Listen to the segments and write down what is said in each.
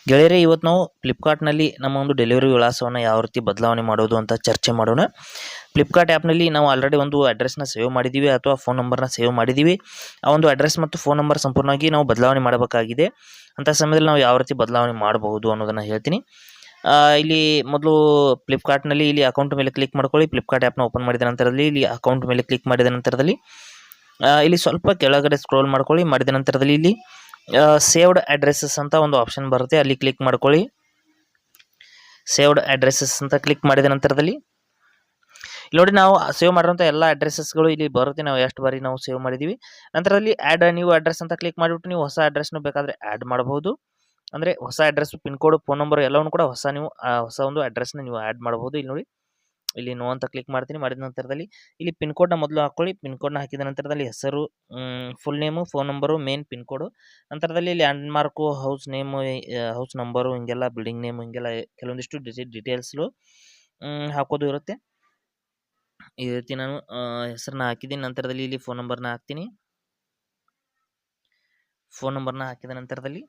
ಗೆಳೆಯರೇ, ಇವತ್ತು ನಾವು ಫ್ಲಿಪ್ಕಾರ್ಟ್ನಲ್ಲಿ ನಮ್ಮ ಒಂದು ಡೆಲಿವರಿ ವಿಳಾಸವನ್ನು ಯಾವ ರೀತಿ ಬದಲಾವಣೆ ಮಾಡೋದು ಅಂತ ಚರ್ಚೆ ಮಾಡೋಣ. ಫ್ಲಿಪ್ಕಾರ್ಟ್ ಆ್ಯಪ್ನಲ್ಲಿ ನಾವು ಆಲ್ರೆಡಿ ಒಂದು ಅಡ್ರೆಸ್ನ ಸೇವ್ ಮಾಡಿದ್ದೀವಿ ಅಥವಾ ಫೋನ್ ನಂಬರ್ನ ಸೇವ್ ಮಾಡಿದ್ದೀವಿ. ಆ ಒಂದು ಅಡ್ರೆಸ್ ಮತ್ತು ಫೋನ್ ನಂಬರ್ ಸಂಪೂರ್ಣವಾಗಿ ನಾವು ಬದಲಾವಣೆ ಮಾಡಬೇಕಾಗಿದೆ. ಅಂಥ ಸಮಯದಲ್ಲಿ ನಾವು ಯಾವ ರೀತಿ ಬದಲಾವಣೆ ಮಾಡಬಹುದು ಅನ್ನೋದನ್ನು ಹೇಳ್ತೀನಿ. ಇಲ್ಲಿ ಮೊದಲು ಫ್ಲಿಪ್ಕಾರ್ಟ್ನಲ್ಲಿ ಇಲ್ಲಿ ಅಕೌಂಟ್ ಮೇಲೆ ಕ್ಲಿಕ್ ಮಾಡ್ಕೊಳ್ಳಿ. ಫ್ಲಿಪ್ಕಾರ್ಟ್ ಆ್ಯಪ್ನ ಓಪನ್ ಮಾಡಿದ ನಂತರದಲ್ಲಿ ಇಲ್ಲಿ ಅಕೌಂಟ್ ಮೇಲೆ ಕ್ಲಿಕ್ ಮಾಡಿದ ನಂತರದಲ್ಲಿ ಇಲ್ಲಿ ಸ್ವಲ್ಪ ಕೆಳಗಡೆ ಸ್ಕ್ರೋಲ್ ಮಾಡ್ಕೊಳ್ಳಿ. ಮಾಡಿದ ನಂತರದಲ್ಲಿ ಇಲ್ಲಿ ಸೇವ್ಡ್ ಅಡ್ರೆಸ್ಸಸ್ ಅಂತ ಒಂದು ಆಪ್ಷನ್ ಬರುತ್ತೆ, ಅಲ್ಲಿ ಕ್ಲಿಕ್ ಮಾಡ್ಕೊಳ್ಳಿ. ಸೇವ್ಡ್ ಅಡ್ರೆಸ್ಸಸ್ ಅಂತ ಕ್ಲಿಕ್ ಮಾಡಿದ ನಂತರದಲ್ಲಿ ನೋಡಿ ನಾವು ಸೇವ್ ಮಾಡಿರುವಂಥ ಎಲ್ಲ ಅಡ್ರೆಸ್ಸಸ್ಗಳು ಇಲ್ಲಿ ಬರುತ್ತೆ. ನಾವು ಎಷ್ಟು ಬಾರಿ ನಾವು ಸೇವ್ ಮಾಡಿದ್ದೀವಿ. ನಂತರದಲ್ಲಿ ಆ್ಯಡ್ ನ್ಯೂ ಅಡ್ರೆಸ್ ಅಂತ ಕ್ಲಿಕ್ ಮಾಡಿಬಿಟ್ಟು ನೀವು ಹೊಸ ಅಡ್ರೆಸ್ನು ಬೇಕಾದರೆ ಆ್ಯಡ್ ಮಾಡಬಹುದು. ಅಂದರೆ ಹೊಸ address, pin code, phone number ಎಲ್ಲವನ್ನು ಕೂಡ ಹೊಸ ಒಂದು ಅಡ್ರೆಸ್ನ ನೀವು ಆ್ಯಡ್ ಮಾಡಬಹುದು. ಇಲ್ಲಿ ನೋಡಿ, ಇಲ್ಲಿ ನೋ ಅಂತ ಕ್ಲಿಕ್ ಮಾಡ್ತೀನಿ. ಮಾಡಿದ ನಂತರದಲ್ಲಿ ಇಲ್ಲಿ ಪಿನ್ ಕೋಡ್ನ ಮೊದಲು ಹಾಕ್ಕೊಳ್ಳಿ. ಪಿನ್ ಕೋಡ್ನ ಹಾಕಿದ ನಂತರದಲ್ಲಿ ಹೆಸರು, full name, phone number, main pin code, ನಂತರದಲ್ಲಿ landmark, house name, house number, ಹಿಂಗೆಲ್ಲ ಬಿಲ್ಡಿಂಗ್ ನೇಮು, ಹಿಂಗೆಲ್ಲ ಕೆಲವೊಂದಿಷ್ಟು ಡೀಟೇಲ್ಸ್ಗಳು ಹಾಕೋದು ಇರುತ್ತೆ. ಈ ರೀತಿ ನಾನು ಹೆಸರನ್ನ ಹಾಕಿದ್ದೀನಿ. ನಂತರದಲ್ಲಿ ಇಲ್ಲಿ ಫೋನ್ ನಂಬರ್ನ ಹಾಕ್ತೀನಿ. ಫೋನ್ ನಂಬರ್ನ ಹಾಕಿದ ನಂತರದಲ್ಲಿ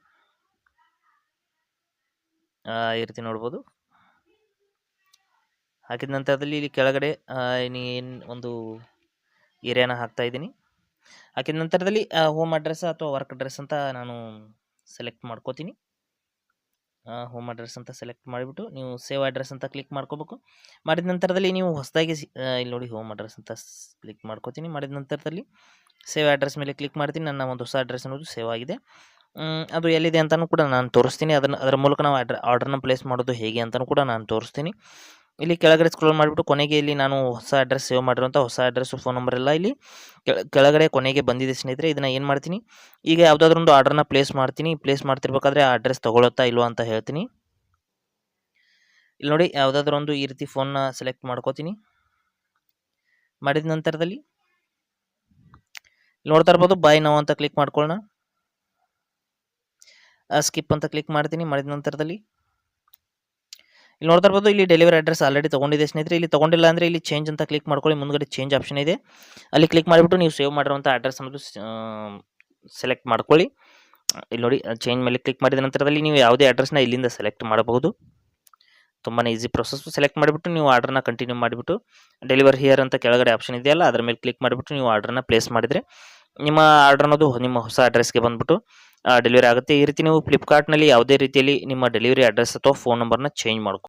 ಈ ರೀತಿ ನೋಡ್ಬೋದು. ಹಾಕಿದ ನಂತರದಲ್ಲಿ ಇಲ್ಲಿ ಕೆಳಗಡೆ ಏನು ಒಂದು ಏರಿಯಾನ ಹಾಕ್ತಾ ಇದ್ದೀನಿ. ಹಾಕಿದ ನಂತರದಲ್ಲಿ ಹೋಮ್ ಅಡ್ರೆಸ್ ಅಥವಾ ವರ್ಕ್ ಅಡ್ರೆಸ್ ಅಂತ ನಾನು ಸೆಲೆಕ್ಟ್ ಮಾಡ್ಕೋತೀನಿ. ಹೋಮ್ ಅಡ್ರೆಸ್ ಅಂತ ಸೆಲೆಕ್ಟ್ ಮಾಡಿಬಿಟ್ಟು ನೀವು ಸೇವ್ ಅಡ್ರೆಸ್ ಅಂತ ಕ್ಲಿಕ್ ಮಾಡ್ಕೋಬೇಕು. ಮಾಡಿದ ನಂತರದಲ್ಲಿ ನೀವು ಹೊಸದಾಗಿ ಇಲ್ಲಿ ನೋಡಿ ಹೋಮ್ ಅಡ್ರೆಸ್ ಅಂತ ಕ್ಲಿಕ್ ಮಾಡ್ಕೋತೀನಿ. ಮಾಡಿದ ನಂತರದಲ್ಲಿ ಸೇವ್ ಅಡ್ರೆಸ್ ಮೇಲೆ ಕ್ಲಿಕ್ ಮಾಡ್ತೀನಿ. ನನ್ನ ಒಂದು ಹೊಸ ಅಡ್ರೆಸ್ ಅನ್ನೋದು ಸೇವ್ ಆಗಿದೆ. ಅದು ಎಲ್ಲಿದೆ ಅಂತಲೂ ಕೂಡ ನಾನು ತೋರಿಸ್ತೀನಿ. ಅದರ ಮೂಲಕ ನಾವು ಆರ್ಡರ್ನ ಪ್ಲೇಸ್ ಮಾಡೋದು ಹೇಗೆ ಅಂತಲೂ ಕೂಡ ನಾನು ತೋರಿಸ್ತೀನಿ. ಇಲ್ಲಿ ಕೆಳಗಡೆ ಸ್ಕ್ರೋಲ್ ಮಾಡಿಬಿಟ್ಟು ಕೊನೆಗೆ ಇಲ್ಲಿ ನಾನು ಹೊಸ ಅಡ್ರೆಸ್ ಸೇವ್ ಮಾಡಿರುವಂಥ ಹೊಸ ಅಡ್ರೆಸ್ಸು, ಫೋನ್ ನಂಬರ್ ಎಲ್ಲ ಇಲ್ಲಿ ಕೆಳಗಡೆ ಕೊನೆಗೆ ಬಂದಿದೆ ಸ್ನೇಹಿತರೆ. ಇದನ್ನು ಏನು ಮಾಡ್ತೀನಿ, ಈಗ ಯಾವುದಾದ್ರೂ ಒಂದು ಆರ್ಡರ್ನ ಪ್ಲೇಸ್ ಮಾಡ್ತೀನಿ. ಪ್ಲೇಸ್ ಮಾಡ್ತಿರ್ಬೇಕಾದ್ರೆ ಆ ಅಡ್ರೆಸ್ ತೊಗೊಳುತ್ತಾ ಇಲ್ವಾ ಅಂತ ಹೇಳ್ತೀನಿ. ಇಲ್ಲಿ ನೋಡಿ, ಯಾವುದಾದ್ರೂ ಒಂದು ಈ ರೀತಿ ಫೋನ್ನ ಸೆಲೆಕ್ಟ್ ಮಾಡ್ಕೋತೀನಿ. ಮಾಡಿದ ನಂತರದಲ್ಲಿ ನೋಡ್ತಾ ಇರ್ಬೋದು, ಬೈ ನೌ ಅಂತ ಕ್ಲಿಕ್ ಮಾಡ್ಕೊಳ್ಳೋಣ. ಸ್ಕಿಪ್ ಅಂತ ಕ್ಲಿಕ್ ಮಾಡ್ತೀನಿ. ಮಾಡಿದ ನಂತರದಲ್ಲಿ ಇಲ್ಲಿ ನೋಡ್ತಾ ಇರ್ಬೋದು, ಇಲ್ಲಿ ಡೆಲಿವರಿ ಅಡ್ರೆಸ್ ಆಲ್ರೆಡಿ ತೊಗೊಂಡಿದೆ ಸ್ನೇಹಿತರೆ. ಇಲ್ಲಿ ತೊಗೊಂಡಿಲ್ಲ ಅಂದರೆ ಇಲ್ಲಿ ಚೇಂಜ್ ಅಂತ ಕ್ಲಿಕ್ ಮಾಡ್ಕೊಳ್ಳಿ. ಮುಂದ್ಗಡೆ ಚೇಂಜ್ ಆಪ್ಷನ್ ಇದೆ, ಅಲ್ಲಿ ಕ್ಲಿಕ್ ಮಾಡಿಬಿಟ್ಟು ನೀವು ಸೇವ್ ಮಾಡಿರುವಂಥ ಅಡ್ರೆಸ್ ಅನ್ನೋದು ಸೆಲೆಕ್ಟ್ ಮಾಡ್ಕೊಳ್ಳಿ. ಇಲ್ಲಿ ನೋಡಿ, ಚೇಂಜ್ ಮೇಲೆ ಕ್ಲಿಕ್ ಮಾಡಿದ ನಂತರದಲ್ಲಿ ನೀವು ಯಾವುದೇ ಅಡ್ರೆಸ್ನ ಇಲ್ಲಿಂದ ಸೆಲೆಕ್ಟ್ ಮಾಡಬಹುದು. ತುಂಬಾ ಈಸಿ ಪ್ರೊಸೆಸ್. ಸೆಲೆಕ್ಟ್ ಮಾಡಿಬಿಟ್ಟು ನೀವು ಆರ್ಡರ್ನ ಕಂಟಿನ್ಯೂ ಮಾಡಿಬಿಟ್ಟು ಡೆಲಿವರ್ ಹಿಯರ್ ಅಂತ ಕೆಳಗಡೆ ಆಪ್ಷನ್ ಇದೆಯಲ್ಲ, ಅದರ ಮೇಲೆ ಕ್ಲಿಕ್ ಮಾಡಿಬಿಟ್ಟು ನೀವು ಆರ್ಡರ್ನ ಪ್ಲೇಸ್ ಮಾಡಿದರೆ ನಿಮ್ಮ ಆರ್ಡರ್ ಅನ್ನೋದು ನಿಮ್ಮ ಹೊಸ ಅಡ್ರೆಸ್ಗೆ ಬಂದುಬಿಟ್ಟು ಡೆಲಿವರಿ ಆಗುತ್ತೆ. ಈ ರೀತಿ ನೀವು ಫ್ಲಿಪ್ಕಾರ್ಟ್ನಲ್ಲಿ ಯಾವುದೇ ರೀತಿಯಲ್ಲಿ ನಿಮ್ಮ ಡೆಲಿವರಿ ಅಡ್ರೆಸ್ ಅಥವಾ ಫೋನ್ ನಂಬರ್ನ ಚೇಂಜ್ ಮಾಡ್ಕೊ